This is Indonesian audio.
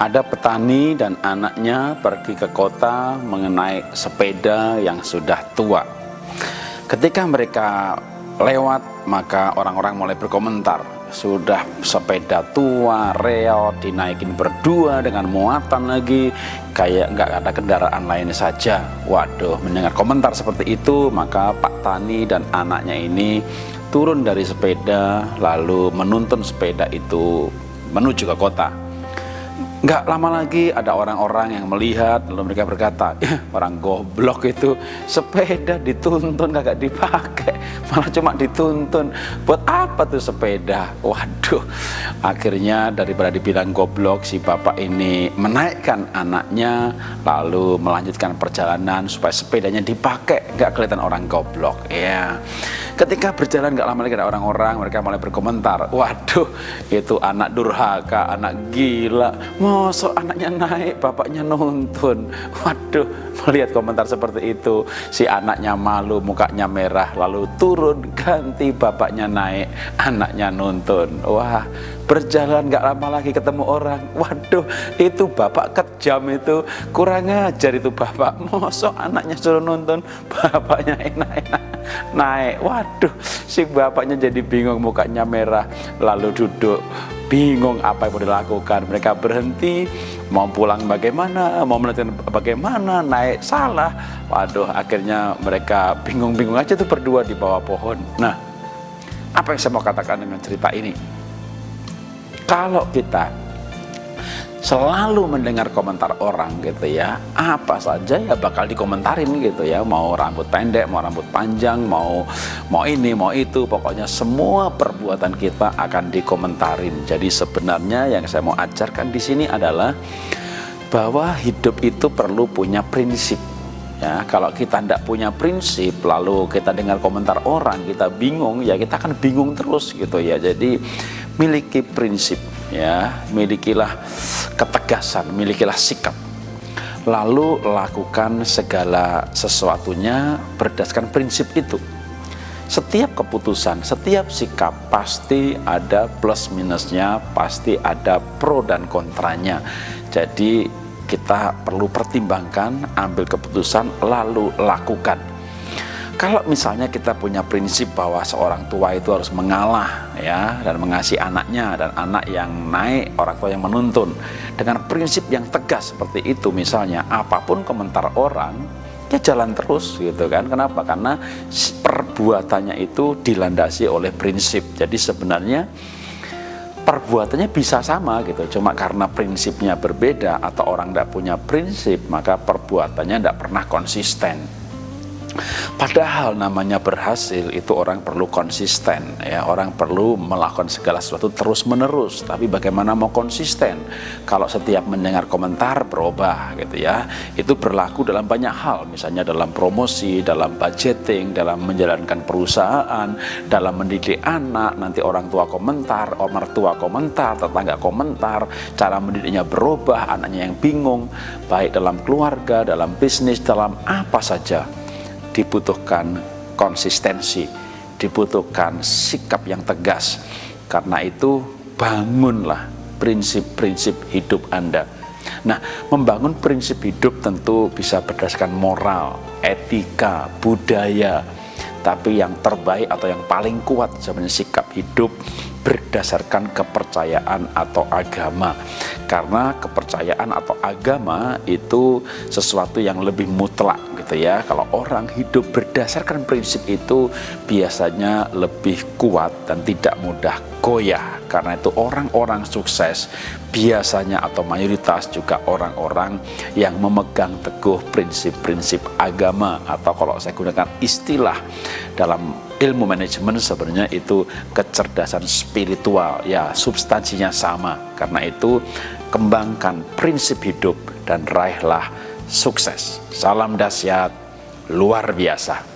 Ada petani dan anaknya pergi ke kota mengenai sepeda yang sudah tua. Ketika mereka lewat, maka orang-orang mulai berkomentar, sudah sepeda tua, reot, dinaikin berdua dengan muatan lagi, kayak nggak ada kendaraan lain saja. Waduh, mendengar komentar seperti itu, maka Pak Tani dan anaknya ini turun dari sepeda, lalu menuntun sepeda itu menuju ke kota. Nggak lama lagi ada orang-orang yang melihat, lalu mereka berkata, orang goblok itu sepeda dituntun kagak dipakai, malah cuma dituntun. Buat apa tuh sepeda? Waduh, akhirnya daripada dibilang goblok, si bapak ini menaikkan anaknya lalu melanjutkan perjalanan supaya sepedanya dipakai, nggak kelihatan orang goblok. Ya, ketika berjalan nggak lama lagi ada orang-orang, mereka mulai berkomentar, waduh, itu anak durhaka, anak gila. Mosok anaknya naik, bapaknya nuntun. Waduh, melihat komentar seperti itu, si anaknya malu, mukanya merah, lalu turun, ganti bapaknya naik, anaknya nuntun. Wah, berjalan gak lama lagi ketemu orang. Waduh, itu bapak kejam itu, kurang ajar itu bapak. Mosok anaknya suruh nuntun, bapaknya enak-enak naik. Waduh, si bapaknya jadi bingung, mukanya merah, lalu duduk bingung apa yang mau dilakukan. Mereka berhenti, mau pulang bagaimana, mau melanjutkan bagaimana, naik salah. Waduh, akhirnya mereka bingung-bingung aja tuh berdua di bawah pohon. Nah, apa yang saya mau katakan dengan cerita ini? Kalau kita selalu mendengar komentar orang gitu ya, apa saja ya bakal dikomentarin gitu ya, mau rambut pendek, mau rambut panjang, mau ini, mau itu, pokoknya semua perbuatan kita akan dikomentarin. Jadi sebenarnya yang saya mau ajarkan di sini adalah bahwa hidup itu perlu punya prinsip. Ya, kalau kita tidak punya prinsip, lalu kita dengar komentar orang, kita bingung, ya kita akan bingung terus gitu ya. Jadi miliki prinsip, ya, milikilah ketegasan, milikilah sikap, lalu lakukan segala sesuatunya berdasarkan prinsip itu. Setiap keputusan, setiap sikap pasti ada plus minusnya, pasti ada pro dan kontranya. Jadi kita perlu pertimbangkan, ambil keputusan, lalu lakukan. Kalau misalnya kita punya prinsip bahwa seorang tua itu harus mengalah ya, dan mengasihi anaknya, dan anak yang naik, orang tua yang menuntun, dengan prinsip yang tegas seperti itu, misalnya apapun komentar orang, ya jalan terus gitu kan. Kenapa? Karena perbuatannya itu dilandasi oleh prinsip. Jadi sebenarnya perbuatannya bisa sama gitu, cuma karena prinsipnya berbeda atau orang tidak punya prinsip, maka perbuatannya tidak pernah konsisten. Padahal namanya berhasil itu orang perlu konsisten ya, orang perlu melakukan segala sesuatu terus menerus. Tapi bagaimana mau konsisten kalau setiap mendengar komentar berubah gitu ya. Itu berlaku dalam banyak hal, misalnya dalam promosi, dalam budgeting, dalam menjalankan perusahaan, dalam mendidik anak, nanti orang tua komentar, orang mertua komentar, tetangga komentar, cara mendidiknya berubah, anaknya yang bingung, baik dalam keluarga, dalam bisnis, dalam apa saja. Dibutuhkan konsistensi, dibutuhkan sikap yang tegas. Karena itu bangunlah prinsip-prinsip hidup Anda. Nah, membangun prinsip hidup tentu bisa berdasarkan moral, etika, budaya. Tapi yang terbaik atau yang paling kuat sebenarnya sikap hidup berdasarkan kepercayaan atau agama. Karena kepercayaan atau agama itu sesuatu yang lebih mutlak gitu ya. Kalau orang hidup berdasarkan prinsip itu biasanya lebih kuat dan tidak mudah goyah. Karena itu orang-orang sukses biasanya atau mayoritas juga orang-orang yang memegang teguh prinsip-prinsip agama, atau kalau saya gunakan istilah dalam ilmu manajemen sebenarnya itu kecerdasan spiritual ya, substansinya sama. Karena itu kembangkan prinsip hidup dan raihlah sukses. Salam dahsyat luar biasa.